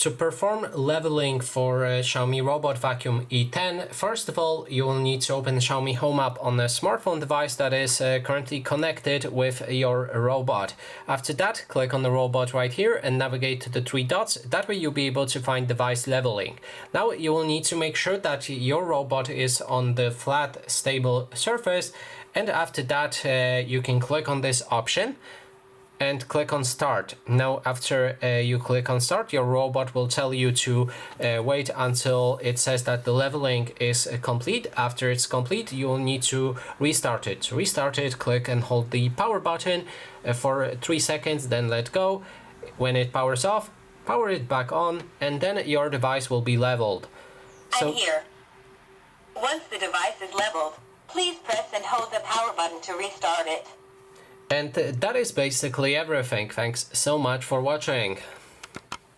To perform leveling for Xiaomi Robot Vacuum E10, first of all, you will need to open Xiaomi Home app on a smartphone device that is currently connected with your robot. After that, click on the robot right here and navigate to the three dots. That way you'll be able to find device leveling. Now you will need to make sure that your robot is on the flat, stable surface, and after that you can click on this option and click on start. Now after you click on start, your robot will tell you to wait until it says that the leveling is complete. After it's complete, you will need to restart it. To restart it, click and hold the power button for 3 seconds, then let go. When it powers off, power it back on, and then your device will be leveled. I'm here. Once the device is leveled, please press and hold the power button to restart it. And that is basically everything. Thanks so much for watching.